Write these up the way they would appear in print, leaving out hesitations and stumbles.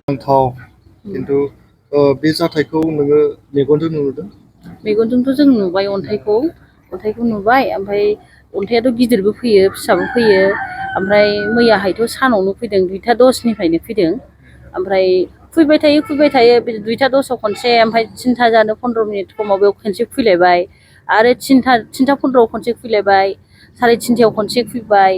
नांथाव खिन्थु बे जाथायखौ नोङो मेगनजों नुदों? मेगनजोंथ' जों नुबाय अन्थाइखौ नुबाय ओमफ्राय अन्थाइआथ' गिदिरबो फैयो फिसाबो फैयो ओमफ्राय मैयाहायथ' सानावनो फैदों 2:10निफ्रायनो फैदों ओमफ्राय फैबाय थायो 2:10 खनसे ओमफ्राय 3:00 जानो 15 मिनिट समाव बेयाव खनसे फैलायबाय आरो 3:15 खनसे फैलायबाय 3:30 खनसे फैबाय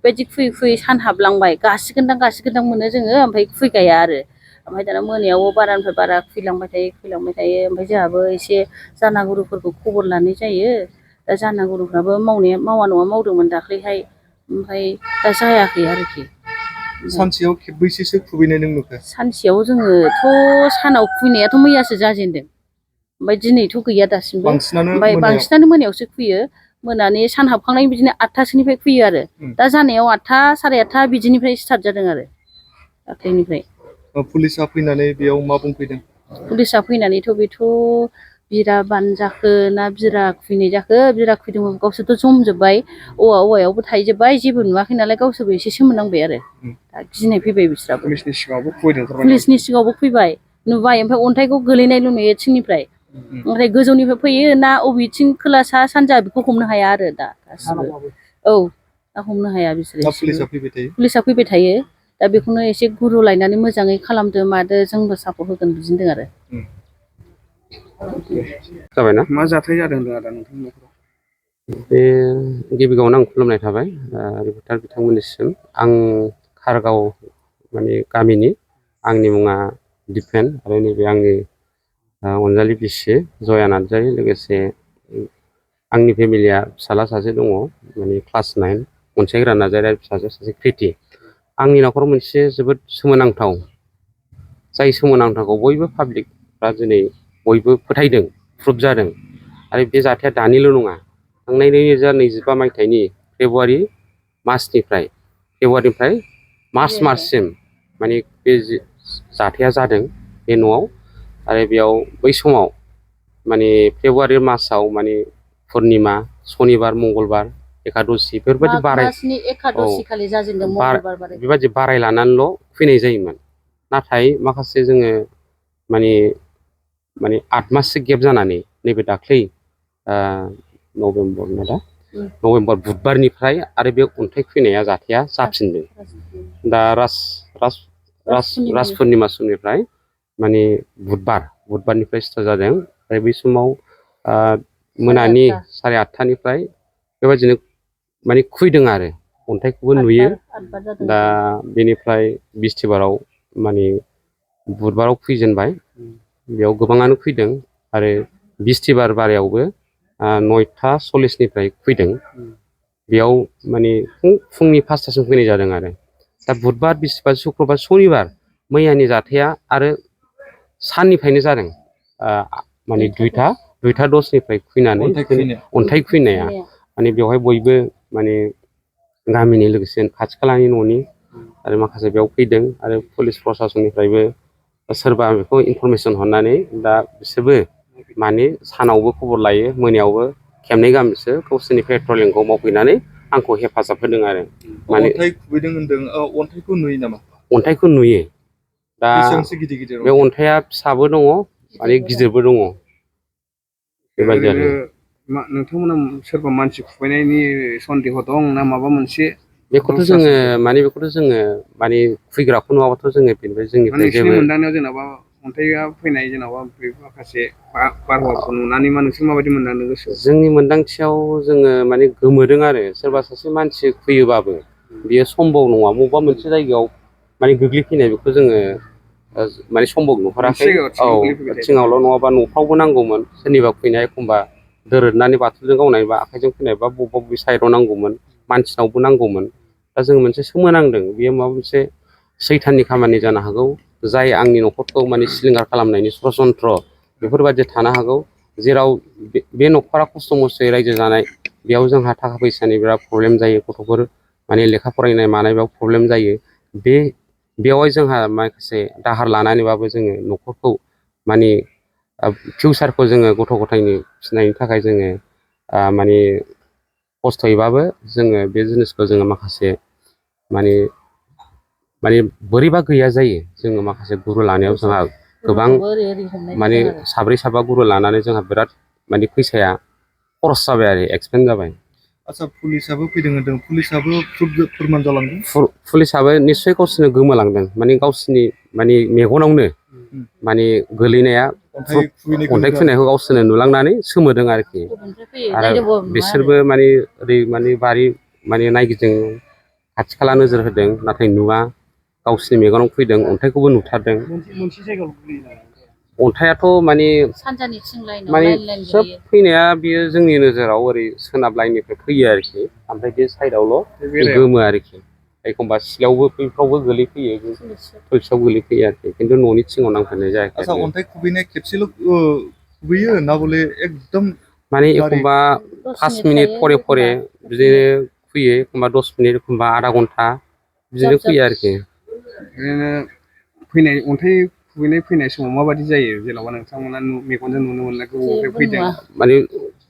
बेबायदि फैयै सान हाबलांबाय गासिगोनदां मोनो जोङो ओमफ्राय फैगाया आरो ओमफ्राय दाना मोनायावबो बारानिफ्राय बारा फैलांबाय थायो ओमफ्राय जोंहाबो एसे जानागुरुफोरखौ खबर लानाय जायो दा जानागुरुफ्राबो मावा नङा मावदोंमोन दाख्लैहाय ओमफ्राय दा जायाखै आरोखि। सानसेयाव खेबबैसेसो खुबैनाय नों नुखो? सानसेयाव जोङोथ' सानाव खुबैनायाथ' मैयासो जाजेनदों ओमफ्राय दिनैथ' गैया दासिमबो ओमफ्राय बांसिनानो मोनायावसो खुबैयो मोनानि सान हाबखांनायनि बिदिनो 8:00सोनिफ्राय खुबैयो आरो दा जानायाव 8:00 8:30 बिदिनिफ्राय स्टार्ट जादों आरो दाख्लैनिफ्राय। पुलिसा फैनानै बेयाव मा बुंफैदों? पुलिसा फैनानैथ' बेथ' बिरा बानजाखो ना बिरा खुबैनाय जाखो बिरा खुबैदोंबो गावसोरथ' जमजोब्बाय औवायावबो थाहैजोब्बाय जेबो नुवाखै नालाय गावसोरबो एसे सोमोनांबाय आरो दा गिनाय फैबाय बिस्राबो। पुलिसनि सिगाङावबो खुबैदों? पुलिसनि सिगाङावबो फैबाय नुबाय ओमफ्राय अन्थाइखौ गोलैनायल' नुयो थिंनिफ्राय ओमफ्राय गोजौनिफ्राय फैयो ना बबेथिं खोला सा सानजा बेखौ हमनो हाया आरो दा गासिबो। औ दा हमनो हाया बिसोरो पुलिसा फैबाय थायो दा बेखौनो एसे गुरु लायनानै मोजाङै खालामदो मादो जोंबो सापर्ट होगोन बिदिनो आरो। जाबायना मा जाथाय जादों होनदों आदा नोंथांनि न'खराव? बे गिबियावनो आं खुलुमनाय थाबाय रिपर्टार बिथांमोननिसिम। आं खारगाव माने गामिनि आंनि मुङा दिपेन आरो नैबे आंनि अनजालि बिसि जया नार्जारि लोगोसे आंनि फेमिलिया फिसाला सासे दङ माने क्लास 9 अनसायग्रा नार्जारि आरो फिसाजो सासे कृति। आंनि न'खराव मोनसे जोबोद सोमोनांथाव जाय सोमोनांथावखौ बयबो पाब्लिकफ्रा दिनै बयबो फोथायदों प्रुभ जादों आरो बे जाथाया दानिल' नङा थांनाय 2025 मायथाइनि फेब्रुवारि मार्च माससिम माने बे जाथाया जादों बे न'आव आरो बेयाव बै समाव माने फेब्रुवारि मासाव माने पुर्निमा सनिबार मंगलबार एकादशि बेफोरबायदि बेबायदि बाराय लानानैल' फैनाय जायोमोन। नाथाय माखासे जोङो माने 8 माससो गेप जानानै नैबे दाख्लै नभेम्बर बुधबारनिफ्राय आरो बे अन्थाइ खुबैनाया जाथाया जाफिनदों। दा राज पुर्निमा समनिफ्राय माने बुधबारनिफ्राय स्टार्ट जादों आरो बै समाव मोनानि 8:30निफ्राय बेबायदिनो माने खुबैदों आरो अन्थाइखौबो नुयो। दा बेनिफ्राय बिस्थिबाराव माने बुधबाराव खुबैजेनबाय बेयाव गोबाङानो खुबैदों आरो बिस्थिबार बारायावबो 9:40निफ्राय खुबैदों बेयाव माने फुंनि 5टासिम खुबैनाय जादों आरो दा बुधबार बिस्थिबार शुक्रबार सनिबार मैयानि जाथाया आरो साननिफ्रायनो जादों माने 2:10निफ्राय खुबैनानै अन्थाइ खुबैनाया माने बेवहाय बयबो माने गामिनि लोगोसे खाथि खालानि न'नि आरो माखासे बेयाव फैदों आरो पुलिस प्रसासननिफ्रायबो सोरबा बेखौ इनफरमेसन हरनानै दा बिसोरबो माने सानावबो खबर लायो मोनायावबो खेबनै गाहामसो गावसोरनि पेट्रलिंखौ मावफैनानै आंखौ हेफाजाब होदों आरो माने अन्थाइ खुबैदों होनदों अन्थाइखौ नुयो नामा? अन्थाइखौ नुयो। दा बेसेबांसो गिदिर बे अन्थाइया फिसाबो दङ माने गिदिरबो दङ बेबायदि आरो नोंथांमोना सोरबा मानसि खुबैनायनि सन्देह दं ना माबा मोनसे? बेखौथ' जोङो माने खुबैग्राखौ नुवाबाथ' जोङो बेनिफ्राय जोंनिफ्राय जेबो मोनदांनायाव जेनेबा अन्थाइआ फैनाय जेनेबा बे माखासे बारहावाखौ नुनानै नोंसोर माबायदि मोनदांदों गोसोआव? जोंनि मोनदांथियाव जोङो माने गोमोदों आरो सोरबा सासे मानसि खुबैयोबाबो बियो सम्भब नङा बबेबा मोनसे जायगायाव माने गोग्लैफैनाय बेखौ जोङो माने सम्भब नुहराखै। औ थिङावल' नङाबा न'फ्रावबो नांगौमोन सोरनिबा खुबैनाया एखमबा दोरोदनानै बाथुलजों गावनाय बा आखाइजों खुबैनायबा बबेबा साइडआव नांगौमोन मानसिनावबो नांगौमोन। दा जों मोनसे सोमोनांदों बेयो माबा मोनसे सैथाननि खामानि जानो हागौ जाय आंनि न'खरखौ माने सिलिंखार खालामनायनि षड़यन्त्र बेफोरबायदि थानो हागौ जेराव बे न'खरा खस्थ' मस्थ'यै रायजो जानाय बेयाव जोंहा थाखा फैसानि बिराद प्रब्लेम जायो गथ'फोर माने लेखा फरायनाय मानाय बेयाव प्रब्लेम जायो बेवहाय जोंहा माखासे दाहार लानानैबाबो जोङो न'खरखौ माने फिउसारखौ जोङो गथ' गथायनि फिसिनायनि थाखाय जोङो माने खस्थ'यैबाबो जोङो बे जिनिसखौ जोङो माखासे माने माने बोरैबा गैया जायो जोङो माखासे गुरु लानायाव जोंहा गोबां माने साब्रै साबा गुरु लानानै जोंहा बिराद माने फैसाया खरस जाबाय आरो एक्सपेन्स जाबाय। आচ্ছা पुलिसाबो फैदों होनदों, पुलिसाबो फोरमान जालांदों? पुलिसाबो निस्सय गावसोरनो गोमालांदों, माने गावसोरनि माने मेगनावनो माने गोलैनाया अन्थाइ खुबैनायखौ गावसोरनो नुलांनानै सोमोदों आरोखि। आरो बिसोरबो माने ओरै माने बारि माने नायगिदिं खाथि खाला नोजोर होदों, नाथाय नुवा, गावसोरनि मेगनाव फैदों, अन्थाइखौबो नुथारदों। अन्थाइआथ' माने सोब फैनाया बियो जोंनि नोजोराव ओरै सोनाब लाइननिफ्राय फैयो आरोखि, ओमफ्राय बे साइडआवल' गोमो आरोखि। एखमबा सिलायावबो बैफ्रावबो गोलैफैयो, थुलसियाव गोलैफैयो आरोखि, खिन्थु न'नि थिङाव नांफैनाय जायाखै। आচ্ছা, अन्थाइ खुबैनाय खेबसेल' खुबैयो ना बले एकदम माने एखमबा 5 मिनिट फरे फरे बिदिनो फैयो, एखमबा 10 मिनिट, एखमबा आधा घन्टा बिदिनो फैयो आरोखि। ओरैनो फैनाय अन्थाइ खुबैनाय फैनाय समाव माबायदि जायो, जेन'बा नोंथांमोना मेगनजों नुनो मोननाय बबेनिफ्राय फैदों? माने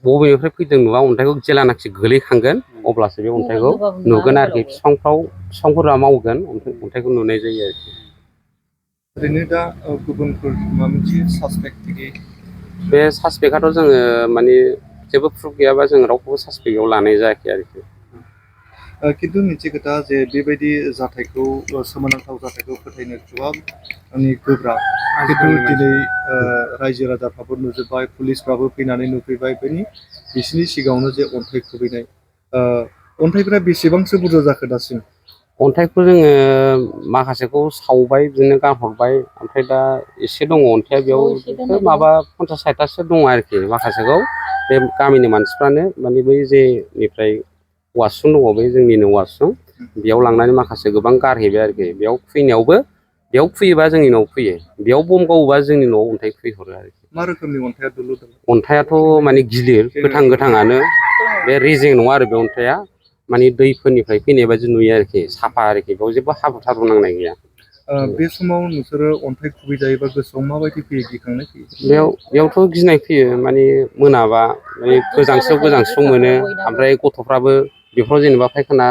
बबेनिफ्राय फैदों नुवा, अन्थाइखौ जेलानाखि गोलैखांगोन अब्लासो बे अन्थाइखौ नुगोन आरोखि। बिफांफोरा मावगोन, अन्थाइखौ नुनाय जायो आरोखि। ओरैनो दा गुबुनफोर माबा मोनसे सासपेक्ट बिदि? बे सासपेक्टआथ' जोङो माने जेबो प्रुफ गैयाबा जों रावखौबो सासपेक्टआव लानाय जायाखै आरोखि। खिन्थु मोनसे खोथा, जे बेबायदि जाथायखौ, सोमोनांथाव जाथायखौ फोथायनो गोबां गोब्राब। खिन्थु दिनै रायजो राजाफ्राबो नुजोब्बाय, पुलिसफ्राबो फैनानै नुफैबाय, बिसिनि सिगाङावनो जे अन्थाइ खुबैनाय, अन्थाइफ्रा बेसेबांसो बुरजा जाखो दासिम? अन्थाइखौ जोङो माखासेखौ सावबाय, बिदिनो गारहरबाय, ओमफ्राय दा एसे दङ अन्थाइआ, बेयाव माबा 50-60थासो दङ आरोखि। माखासेखौ बे गामिनि मानसिफ्रानो माने बै जेनिफ्राय वासरुम दङ, बै जोंनिनो वासरुम, बेयाव लांनानै माखासे गोबां गारहैबाय आरोखि। बेयाव फैनायावबो, बेयाव फैयोबा जोंनि न'आव फैयो, बेयाव बम गावोबा जोंनि न'आव अन्थाइ खुबैहरो आरोखि। मा रोखोमनि अन्थाइआ दुलुर? अन्थाइआथ' माने गिलिर, गोथां-गोथाङानो, बे रेजें नङा आरो बे अन्थाइआ, माने दैफोरनिफ्राय फैनाय बायदि नुयो आरोखि, साफा आरोखि, बेयाव जेबो हाब्रु-थाब्रु नांनाय गैया। बे समाव नोंसोरो अन्थाइ खुबैजायोबा गोसोआव माबायदि फैयो, गिखांनाय फैयो? बेयावथ' गिनाय फैयो, माने मोनाबा माने गोजांस्रिउ मोनो, ओमफ्राय गथ'फ्राबो बेफोराव जेनेबा फायखाना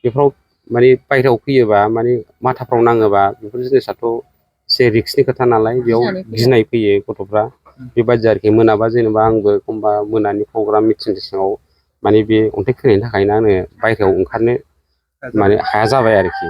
बेफोराव माने बायहेरायाव फैयोबा, माने माथाफ्राव नाङोबा, बेफोर जिनिसाथ' एसे रिक्सनि खोथा नालाय, बेयाव गिनाय फैयो गथ'फ्रा, बेबायदि आरोखि। मोनाबा जेनेबा आंबो एखमबा मोनानि प्रग्राम मिटिं-थिटिङाव माने बे अन्थाइ खुबैनायनि थाखायनो आङो बायहेरायाव ओंखारनो माने हाया जाबाय आरोखि।